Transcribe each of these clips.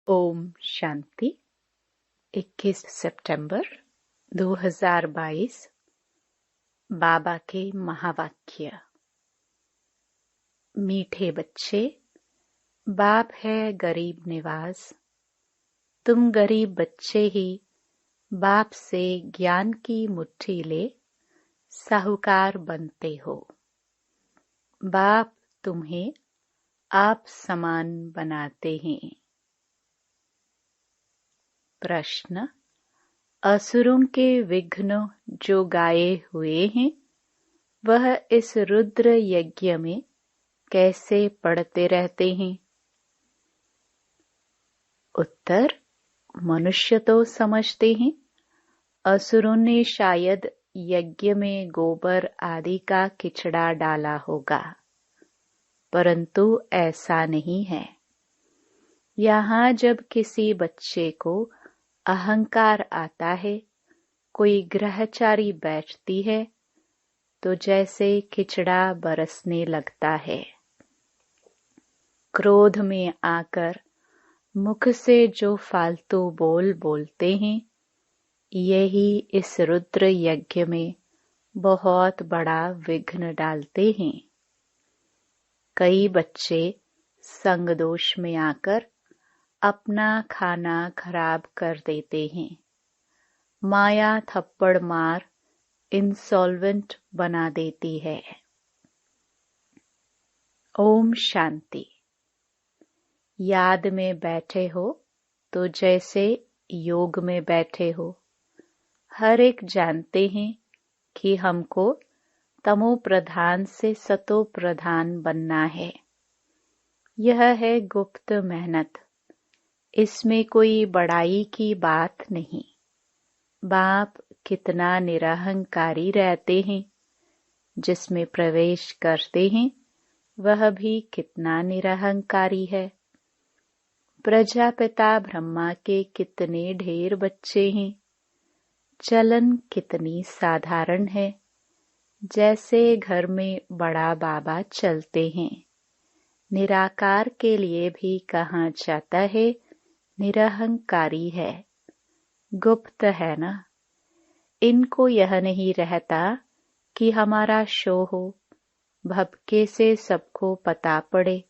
ओम शांति। 21 सितंबर 2022। बाबा के महावाक्य। मीठे बच्चे, बाप है गरीब निवाज। तुम गरीब बच्चे ही बाप से ज्ञान की मुट्ठी ले साहूकार बनते हो। बाप तुम्हें आप समान बनाते हैं। प्रश्न। असुरों के विघ्न जो गाये हुए हैं, वह इस रुद्र यज्ञ में कैसे पढ़ते रहते हैं? उत्तर। मनुष्य तो समझते हैं असुरों ने शायद यज्ञ में गोबर आदि का किचड़ा डाला होगा, परंतु ऐसा नहीं है। यहाँ जब किसी बच्चे को अहंकार आता है, कोई ग्रहचारी बैठती है, तो जैसे खिचड़ा बरसने लगता है। क्रोध में आकर मुख से जो फालतू बोल बोलते हैं, यही इस रुद्र यज्ञ में बहुत बड़ा विघ्न डालते हैं। कई बच्चे संग दोष में आकर अपना खाना खराब कर देते हैं। माया थप्पड़ मार इंसॉल्वेंट बना देती है। ओम शांति। याद में बैठे हो तो जैसे योग में बैठे हो। हर एक जानते हैं कि हमको तमो प्रधान से सतो प्रधान बनना है। यह है गुप्त मेहनत, इसमें कोई बड़ाई की बात नहीं। बाप कितना निरहंकारी रहते हैं, जिसमें प्रवेश करते हैं वह भी कितना निरहंकारी है। प्रजापिता ब्रह्मा के कितने ढेर बच्चे हैं। चलन कितनी साधारण है, जैसे घर में बड़ा बाबा चलते हैं। निराकार के लिए भी कहा जाता है निरहंकारी है, गुप्त है ना। इनको यह नहीं रहता कि हमारा शो हो, भपके से सबको पता पड़े।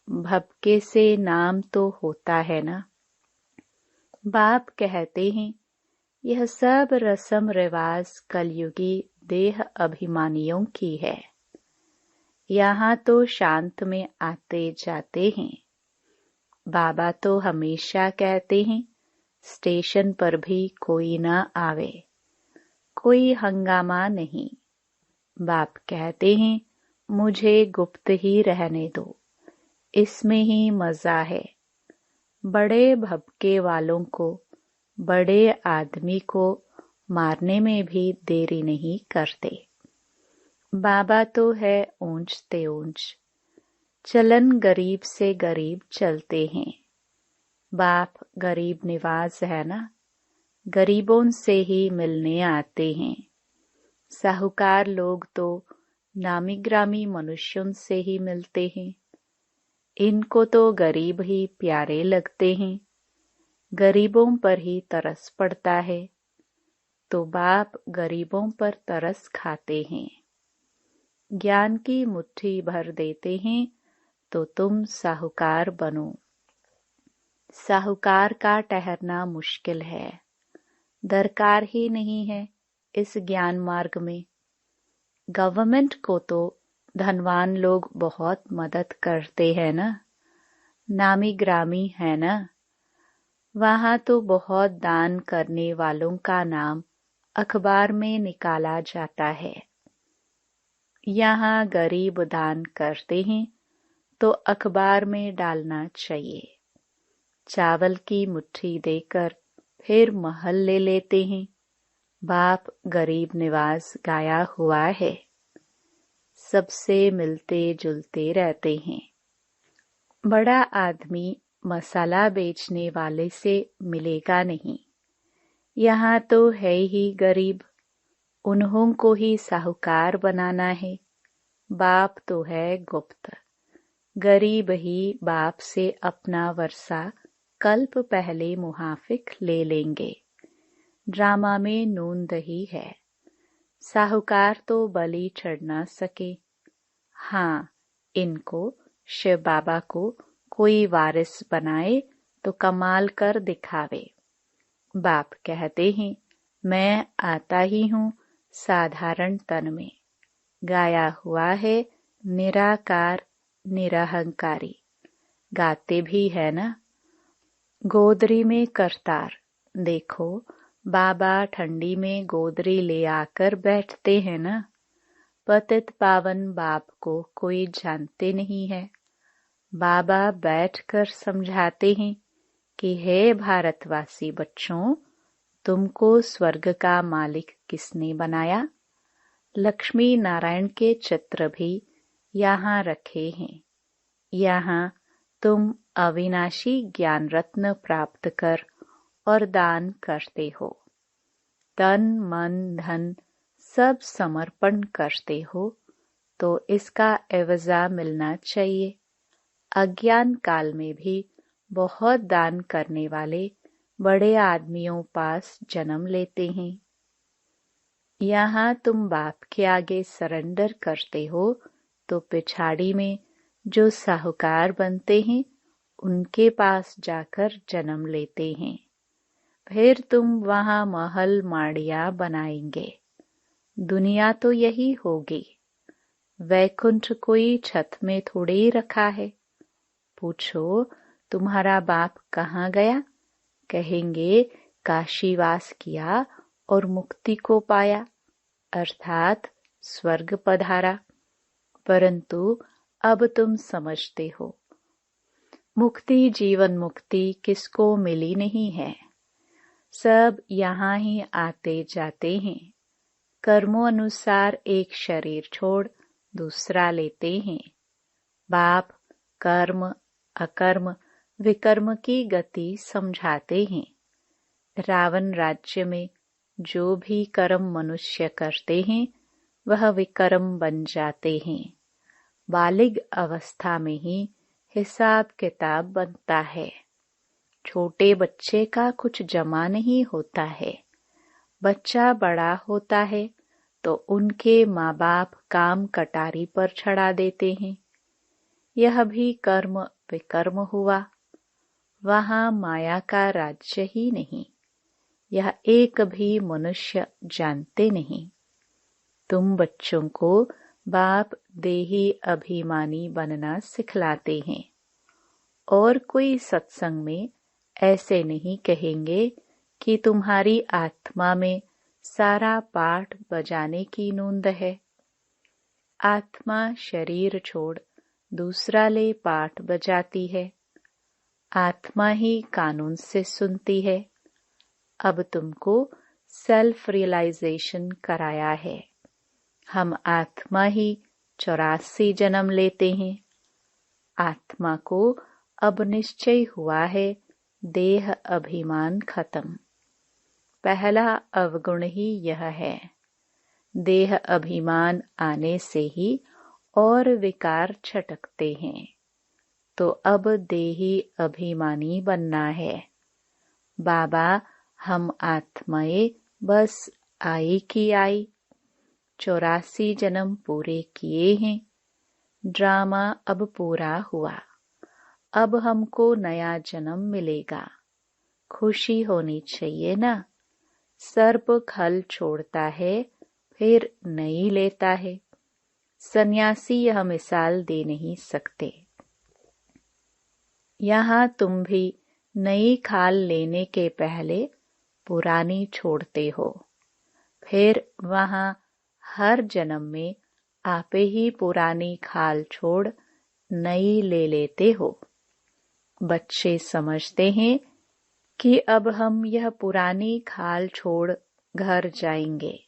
भपके से नाम तो होता है ना। बाप कहते हैं यह सब रस्म रिवाज कलयुगी देह अभिमानियों की है। यहाँ तो शांत में आते जाते हैं। बाबा तो हमेशा कहते हैं स्टेशन पर भी कोई न आवे, कोई हंगामा नहीं। बाप कहते हैं मुझे गुप्त ही रहने दो, इसमें ही मजा है। बड़े भपके वालों को, बड़े आदमी को मारने में भी देरी नहीं करते। बाबा तो है ऊंच ते ऊंच, चलन गरीब से गरीब चलते हैं। बाप गरीब निवाज है ना, गरीबों से ही मिलने आते हैं। साहूकार लोग तो नामी ग्रामी मनुष्यों से ही मिलते हैं। इनको तो गरीब ही प्यारे लगते हैं। गरीबों पर ही तरस पड़ता है, तो बाप गरीबों पर तरस खाते हैं। ज्ञान की मुट्ठी भर देते हैं तो तुम साहूकार बनो। साहूकार का ठहरना मुश्किल है, दरकार ही नहीं है इस ज्ञान मार्ग में। गवर्नमेंट को तो धनवान लोग बहुत मदद करते हैं ना, नामी ग्रामी है ना। वहां तो बहुत दान करने वालों का नाम अखबार में निकाला जाता है। यहाँ गरीब दान करते हैं तो अखबार में डालना चाहिए। चावल की मुट्ठी देकर फिर महल ले लेते हैं। बाप गरीब निवाज गाया हुआ है। सबसे मिलते जुलते रहते हैं। बड़ा आदमी मसाला बेचने वाले से मिलेगा नहीं। यहाँ तो है ही गरीब, उन्हों को ही साहूकार बनाना है। बाप तो है गुप्त, गरीब ही बाप से अपना वर्षा कल्प पहले मुहाफिक ले लेंगे। ड्रामा में नून दही है। साहूकार तो बलि चढ़ ना सके। हाँ, इनको शिव बाबा को कोई वारिस बनाए तो कमाल कर दिखावे। बाप कहते हैं, मैं आता ही हूँ साधारण तन में, गाया हुआ है निराकार निरहंकारी। गाते भी है ना, गोदरी में करतार। देखो बाबा ठंडी में गोदरी ले आकर बैठते हैं ना। पतित पावन बाप को कोई जानते नहीं है। बाबा बैठकर समझाते हैं कि हे भारतवासी बच्चों, तुमको स्वर्ग का मालिक किसने बनाया। लक्ष्मी नारायण के चित्र भी यहाँ रखे हैं। यहाँ तुम अविनाशी ज्ञान रत्न प्राप्त कर और दान करते हो। तन मन धन सब समर्पण करते हो तो इसका एवजा मिलना चाहिए। अज्ञान काल में भी बहुत दान करने वाले बड़े आदमियों पास जन्म लेते हैं। यहाँ तुम बाप के आगे सरेंडर करते हो तो पिछाड़ी में जो साहूकार बनते हैं उनके पास जाकर जन्म लेते हैं। फिर तुम वहाँ महल माड़िया बनाएंगे। दुनिया तो यही होगी। वैकुंठ कोई छत में थोड़े ही रखा है। पूछो तुम्हारा बाप कहाँ गया? कहेंगे काशीवास किया और मुक्ति को पाया, अर्थात स्वर्ग पधारा। परंतु अब तुम समझते हो, मुक्ति जीवन मुक्ति किसको मिली नहीं है। सब यहाँ ही आते जाते हैं। कर्मों अनुसार एक शरीर छोड़ दूसरा लेते हैं। बाप कर्म अकर्म विकर्म की गति समझाते हैं। रावण राज्य में जो भी कर्म मनुष्य करते हैं वह विकर्म बन जाते हैं। बालिग अवस्था में ही हिसाब किताब बनता है। छोटे बच्चे का कुछ जमा नहीं होता है। बच्चा बड़ा होता है तो उनके माँ बाप काम कटारी पर चढ़ा देते हैं। यह भी कर्म विकर्म हुआ। वहाँ माया का राज्य ही नहीं। यह एक भी मनुष्य जानते नहीं। तुम बच्चों को बाप देही अभिमानी बनना सिखलाते हैं। और कोई सत्संग में ऐसे नहीं कहेंगे कि तुम्हारी आत्मा में सारा पाठ बजाने की नूंद है। आत्मा शरीर छोड़ दूसरा ले पाठ बजाती है। आत्मा ही कानून से सुनती है। अब तुमको सेल्फ रियलाइजेशन कराया है। हम आत्मा ही 84 जन्म लेते हैं। आत्मा को अब निश्चय हुआ है देह अभिमान खत्म। पहला अवगुण ही यह है। देह अभिमान आने से ही और विकार छटकते हैं। तो अब देही अभिमानी बनना है। बाबा हम आत्माएं बस आई की आई। 84 जन्म पूरे किए हैं। ड्रामा अब पूरा हुआ। अब हमको नया जन्म मिलेगा। खुशी होनी चाहिए ना। सर्प खल छोड़ता है फिर नहीं लेता है। सन्यासी यह मिसाल दे नहीं सकते। यहाँ तुम भी नई खाल लेने के पहले पुरानी छोड़ते हो। फिर वहाँ हर जन्म में आपे ही पुरानी खाल छोड़ नई ले लेते हो। बच्चे समझते हैं कि अब हम यह पुरानी खाल छोड़ घर जाएंगे।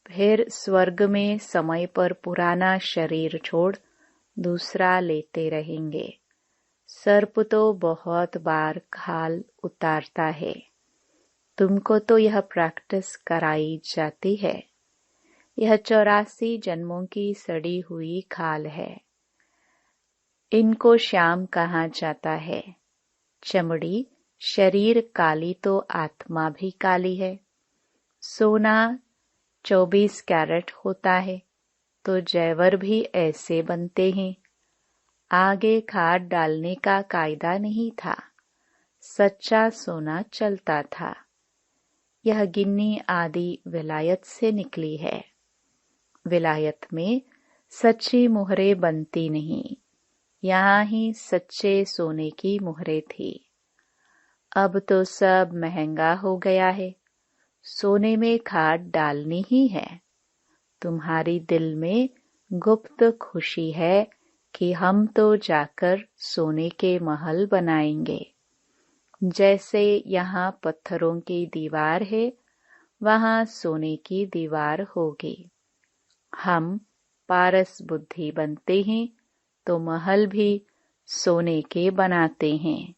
फिर स्वर्ग में समय पर पुराना शरीर छोड़ दूसरा लेते रहेंगे। सर्प तो बहुत बार खाल उतारता है। तुमको तो यह प्रैक्टिस कराई जाती है। यह 84 जन्मों की सड़ी हुई खाल है। इनको श्याम कहा जाता है। चमड़ी शरीर काली तो आत्मा भी काली है। सोना 24 कैरेट होता है तो जेवर भी ऐसे बनते हैं। आगे खाद डालने का कायदा नहीं था, सच्चा सोना चलता था। यह गिन्नी आदि विलायत से निकली है। विलायत में सच्ची मुहरें बनती नहीं, यहाँ ही सच्चे सोने की मुहरें थी। अब तो सब महंगा हो गया है, सोने में खाद डालनी ही है। तुम्हारी दिल में गुप्त खुशी है कि हम तो जाकर सोने के महल बनाएंगे। जैसे यहाँ पत्थरों की दीवार है, वहाँ सोने की दीवार होगी। हम पारस बुद्धि बनते हैं तो महल भी सोने के बनाते हैं।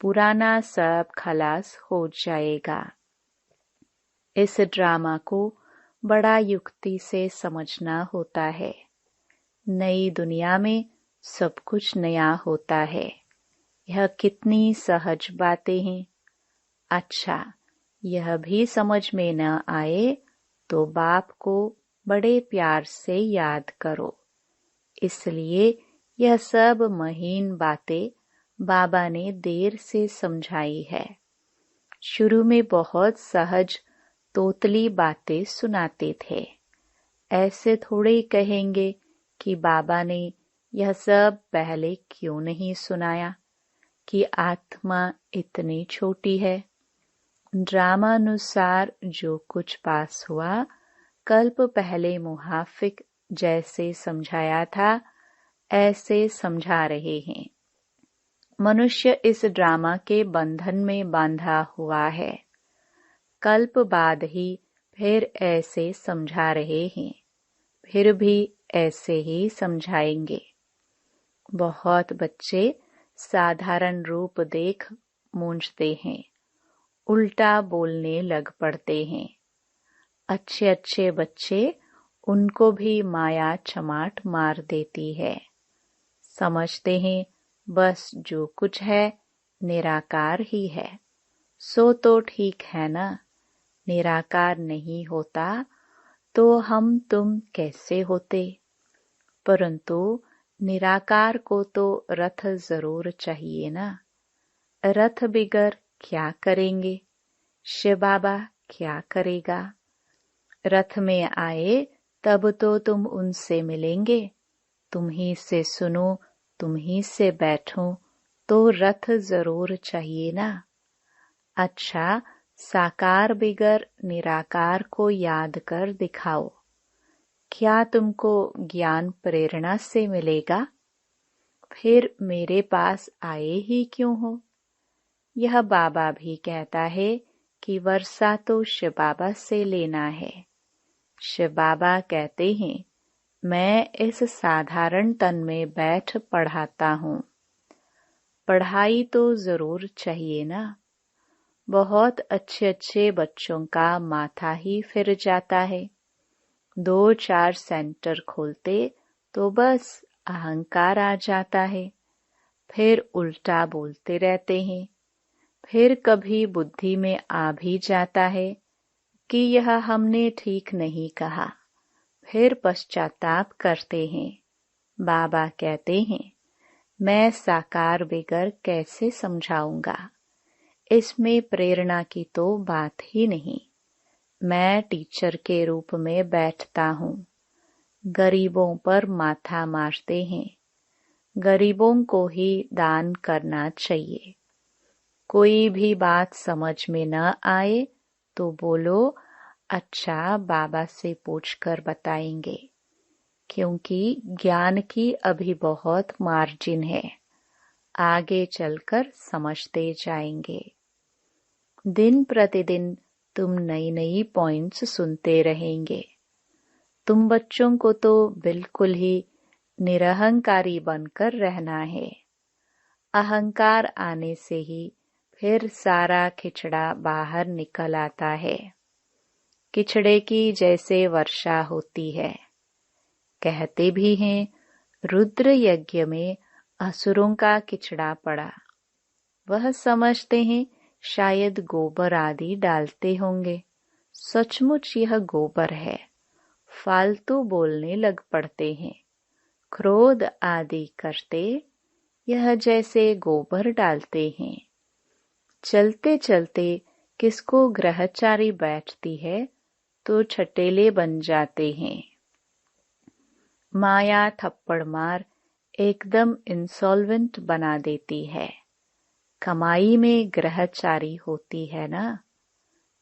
पुराना सब खलास हो जाएगा। इस ड्रामा को बड़ा युक्ति से समझना होता है। नई दुनिया में सब कुछ नया होता है। यह कितनी सहज बातें हैं। अच्छा, यह भी समझ में न आए तो बाप को बड़े प्यार से याद करो। इसलिए यह सब महीन बातें बाबा ने देर से समझाई है। शुरू में बहुत सहज तोतली बातें सुनाते थे। ऐसे थोड़े कहेंगे कि बाबा ने यह सब पहले क्यों नहीं सुनाया कि आत्मा इतनी छोटी है। ड्रामानुसार जो कुछ पास हुआ, कल्प पहले मुहाफिक जैसे समझाया था ऐसे समझा रहे हैं। मनुष्य इस ड्रामा के बंधन में बांधा हुआ है। कल्प बाद ही फिर ऐसे समझा रहे हैं, फिर भी ऐसे ही समझाएंगे। बहुत बच्चे साधारण रूप देख मूंझते हैं, उल्टा बोलने लग पड़ते हैं। अच्छे अच्छे बच्चे, उनको भी माया चमाट मार देती है। समझते हैं बस जो कुछ है निराकार ही है। सो तो ठीक है ना। निराकार नहीं होता तो हम तुम कैसे होते। परंतु निराकार को तो रथ जरूर चाहिए ना। रथ बिगर क्या करेंगे। शिव बाबा क्या करेगा। रथ में आए तब तो तुम उनसे मिलेंगे। तुम ही से सुनो, तुम ही से बैठो तो रथ जरूर चाहिए ना। अच्छा, साकार बिगर निराकार को याद कर दिखाओ। क्या तुमको ज्ञान प्रेरणा से मिलेगा। फिर मेरे पास आए ही क्यों हो। यह बाबा भी कहता है कि वर्षा तो शिव बाबा से लेना है। शिव बाबा कहते हैं मैं इस साधारण तन में बैठ पढ़ाता हूँ। पढ़ाई तो जरूर चाहिए ना। बहुत अच्छे अच्छे बच्चों का माथा ही फिर जाता है। 2-4 सेंटर खोलते तो बस अहंकार आ जाता है। फिर उल्टा बोलते रहते हैं। फिर कभी बुद्धि में आ भी जाता है कि यह हमने ठीक नहीं कहा। फिर पश्चाताप करते हैं। बाबा कहते हैं मैं साकार बिगर कैसे समझाऊंगा। इसमें प्रेरणा की तो बात ही नहीं। मैं टीचर के रूप में बैठता हूँ। गरीबों पर माथा मारते हैं। गरीबों को ही दान करना चाहिए। कोई भी बात समझ में न आए तो बोलो अच्छा बाबा से पूछकर बताएंगे। क्योंकि ज्ञान की अभी बहुत मार्जिन है। आगे चलकर समझते जाएंगे। दिन प्रतिदिन तुम नई नई पॉइंट्स सुनते रहेंगे। तुम बच्चों को तो बिल्कुल ही निरहंकारी बनकर रहना है। अहंकार आने से ही फिर सारा खिचड़ा बाहर निकल आता है। किचड़े की जैसे वर्षा होती है। कहते भी हैं रुद्र यज्ञ में असुरों का किचड़ा पड़ा। वह समझते हैं शायद गोबर आदि डालते होंगे। सचमुच यह गोबर है। फालतू बोलने लग पड़ते हैं। क्रोध आदि करते यह जैसे गोबर डालते हैं। चलते चलते किसको ग्रहचारी बैठती है तो छटेले बन जाते हैं। माया थप्पड़ मार एकदम इंसॉल्वेंट बना देती है। कमाई में ग्रहचारी होती है ना,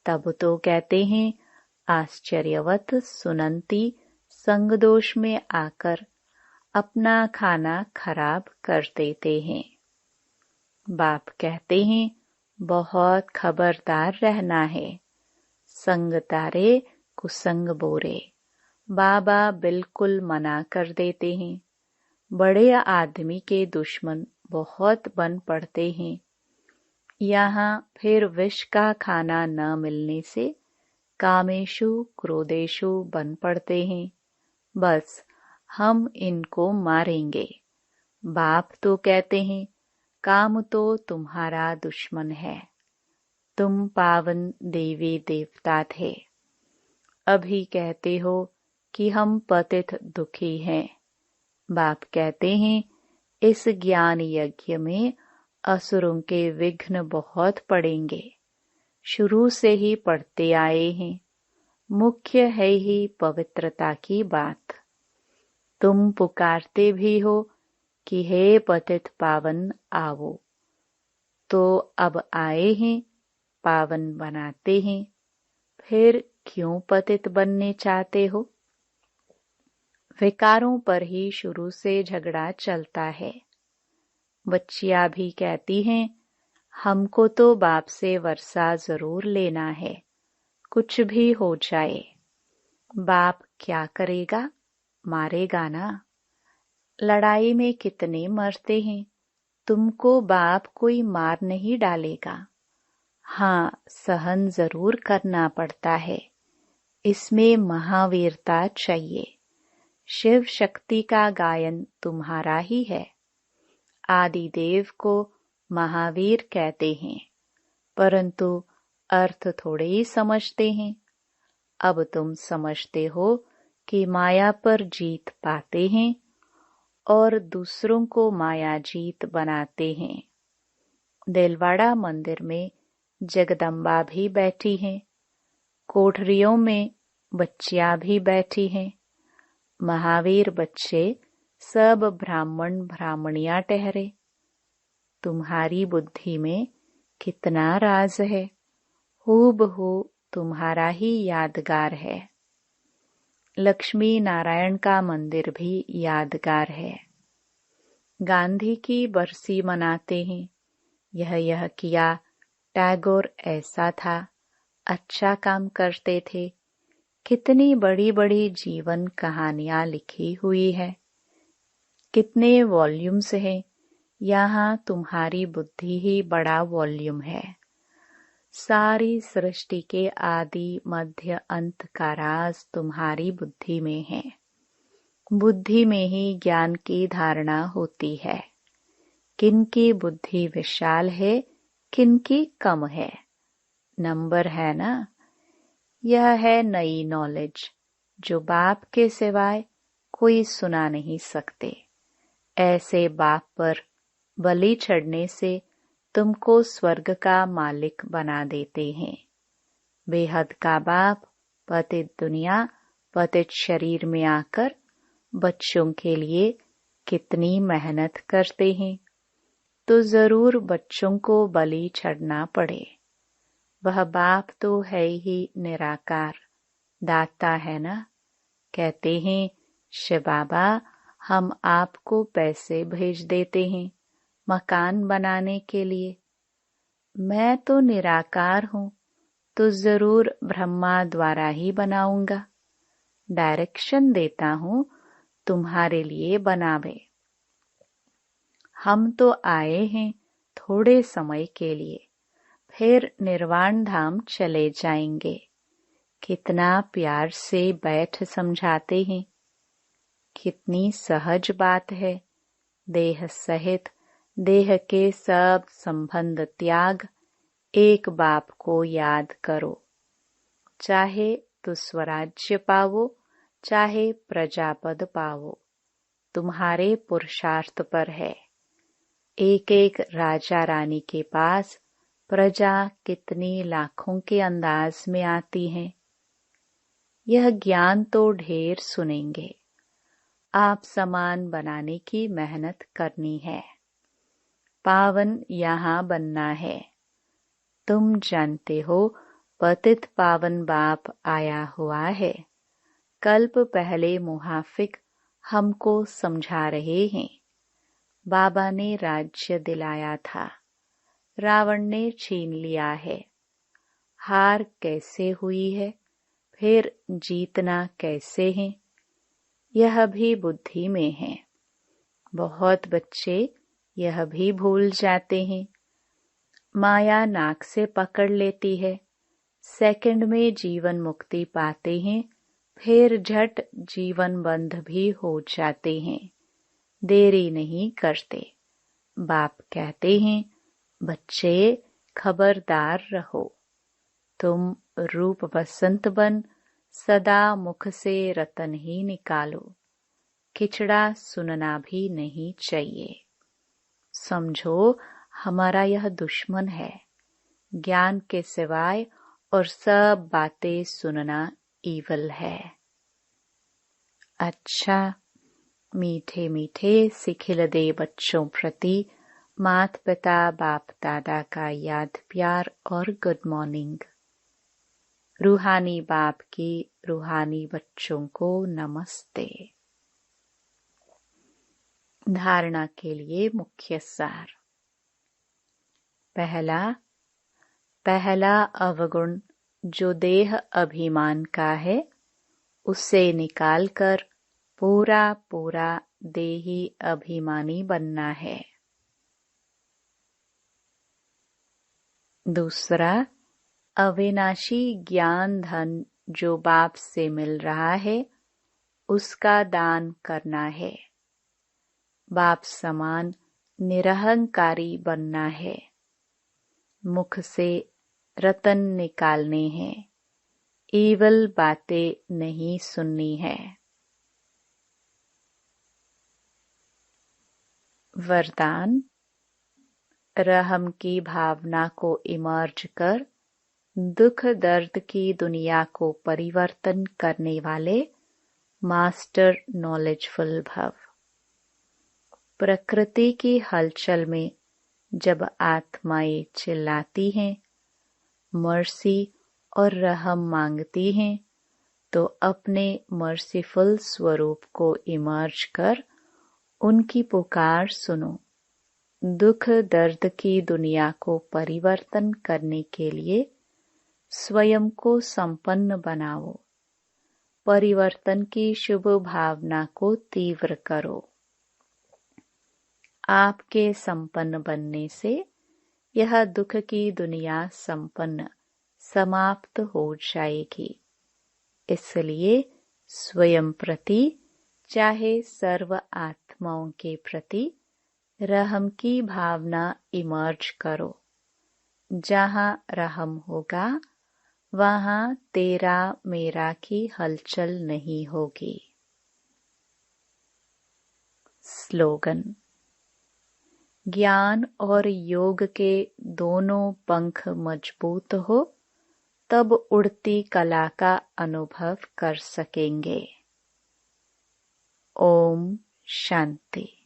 तब तो कहते हैं आश्चर्यवत सुनंती संग दोष में आकर अपना खाना खराब कर देते हैं। बाप कहते हैं बहुत खबरदार रहना है। संग तारे कुसंग बोरे। बाबा बिल्कुल मना कर देते हैं। बड़े आदमी के दुश्मन बहुत बन पड़ते हैं। यहाँ फिर विष का खाना न मिलने से कामेशु क्रोधेशु बन पड़ते हैं। बस हम इनको मारेंगे। बाप तो कहते हैं काम तो तुम्हारा दुश्मन है। तुम पावन देवी देवता थे, अभी कहते हो कि हम पतित दुखी हैं। बाप कहते हैं इस ज्ञान यज्ञ में असुरों के विघ्न बहुत पड़ेंगे। शुरू से ही पढ़ते आए हैं। मुख्य है ही पवित्रता की बात। तुम पुकारते भी हो कि हे पतित पावन आओ, तो अब आए हैं, पावन बनाते हैं। फिर क्यों पतित बनने चाहते हो? विकारों पर ही शुरू से झगड़ा चलता है। बच्चियां भी कहती हैं हमको तो बाप से वर्षा जरूर लेना है, कुछ भी हो जाए। बाप क्या करेगा? मारेगा ना। लड़ाई में कितने मरते हैं, तुमको बाप कोई मार नहीं डालेगा। हाँ, सहन जरूर करना पड़ता है। इसमें महावीरता चाहिए। शिव शक्ति का गायन तुम्हारा ही है। आदिदेव को महावीर कहते हैं, परंतु अर्थ थोड़े ही समझते हैं। अब तुम समझते हो कि माया पर जीत पाते हैं और दूसरों को माया जीत बनाते हैं। देलवाड़ा मंदिर में जगदम्बा भी बैठी हैं। कोठरियों में बच्चियां भी बैठी हैं। महावीर बच्चे सब ब्राह्मण ब्राह्मणियां ठहरे। तुम्हारी बुद्धि में कितना राज है, हूबहू तुम्हारा ही यादगार है। लक्ष्मी नारायण का मंदिर भी यादगार है। गांधी की बरसी मनाते हैं। यह किया, टैगोर ऐसा था, अच्छा काम करते थे। कितनी बड़ी बड़ी जीवन कहानियां लिखी हुई है। कितने वॉल्यूम्स हैं। यहाँ तुम्हारी बुद्धि ही बड़ा वॉल्यूम है। सारी सृष्टि के आदि मध्य अंत का राज तुम्हारी बुद्धि में है। बुद्धि में ही ज्ञान की धारणा होती है। किनकी बुद्धि विशाल है, किनकी कम है, नंबर है ना। यह है नई नॉलेज जो बाप के सिवाय कोई सुना नहीं सकते। ऐसे बाप पर बलि चढ़ने से तुमको स्वर्ग का मालिक बना देते हैं। बेहद का बाप पतित दुनिया पतित शरीर में आकर बच्चों के लिए कितनी मेहनत करते हैं, तो जरूर बच्चों को बलि चढ़ना पड़े। वह बाप तो है ही निराकार, दाता है ना। कहते हैं शिव बाबा हम आपको पैसे भेज देते हैं मकान बनाने के लिए। मैं तो निराकार हूँ, तो जरूर ब्रह्मा द्वारा ही बनाऊंगा। डायरेक्शन देता हूँ तुम्हारे लिए बनावे। हम तो आए हैं थोड़े समय के लिए, फिर निर्वाण धाम चले जाएंगे। कितना प्यार से बैठ समझाते हैं। कितनी सहज बात है। देह सहित देह के सब संबंध त्याग एक बाप को याद करो। चाहे तो स्वराज्य पावो, चाहे प्रजापद पावो, तुम्हारे पुरुषार्थ पर है। एक एक राजा रानी के पास प्रजा कितनी लाखों के अंदाज में आती है। यह ज्ञान तो ढेर सुनेंगे। आप समान बनाने की मेहनत करनी है। पावन यहाँ बनना है। तुम जानते हो पतित पावन बाप आया हुआ है। कल्प पहले मुहाफिक हमको समझा रहे हैं। बाबा ने राज्य दिलाया था, रावण ने छीन लिया है। हार कैसे हुई है, फिर जीतना कैसे है, यह भी बुद्धि में है। बहुत बच्चे यह भी भूल जाते हैं। माया नाक से पकड़ लेती है। सेकंड में जीवन मुक्ति पाते हैं, फिर झट जीवन बंध भी हो जाते हैं। देरी नहीं करते। बाप कहते हैं, बच्चे खबरदार रहो। तुम रूप बसंत बन सदा मुख से रतन ही निकालो। खिचड़ा सुनना भी नहीं चाहिए। समझो हमारा यह दुश्मन है। ज्ञान के सिवाय और सब बातें सुनना ईवल है। अच्छा, मीठे मीठे सिखिल दे बच्चों प्रति माता पिता बाप दादा का याद प्यार और गुड मॉर्निंग। रूहानी बाप की रूहानी बच्चों को नमस्ते। धारणा के लिए मुख्य सार। पहला अवगुण जो देह अभिमान का है, उसे निकालकर पूरा पूरा देही अभिमानी बनना है। दूसरा, अविनाशी ज्ञान धन जो बाप से मिल रहा है, उसका दान करना है। बाप समान निरहंकारी बनना है। मुख से रतन निकालने हैं। ईवल बातें नहीं सुननी है। वरदान, रहम की भावना को इमर्ज कर दुख दर्द की दुनिया को परिवर्तन करने वाले मास्टर नॉलेजफुल भव। प्रकृति की हलचल में जब आत्माएं चिल्लाती हैं, मर्सी और रहम मांगती हैं, तो अपने मर्सीफुल स्वरूप को इमर्ज कर उनकी पुकार सुनो। दुख दर्द की दुनिया को परिवर्तन करने के लिए स्वयं को संपन्न बनाओ। परिवर्तन की शुभ भावना को तीव्र करो। आपके संपन्न बनने से यह दुख की दुनिया संपन्न समाप्त हो जाएगी। इसलिए स्वयं प्रति चाहे सर्व आत्माओं के प्रति रहम की भावना इमर्ज करो। जहाँ रहम होगा वहाँ तेरा मेरा की हलचल नहीं होगी। स्लोगन, ज्ञान और योग के दोनों पंख मजबूत हो तब उड़ती कला का अनुभव कर सकेंगे। ओम शांति।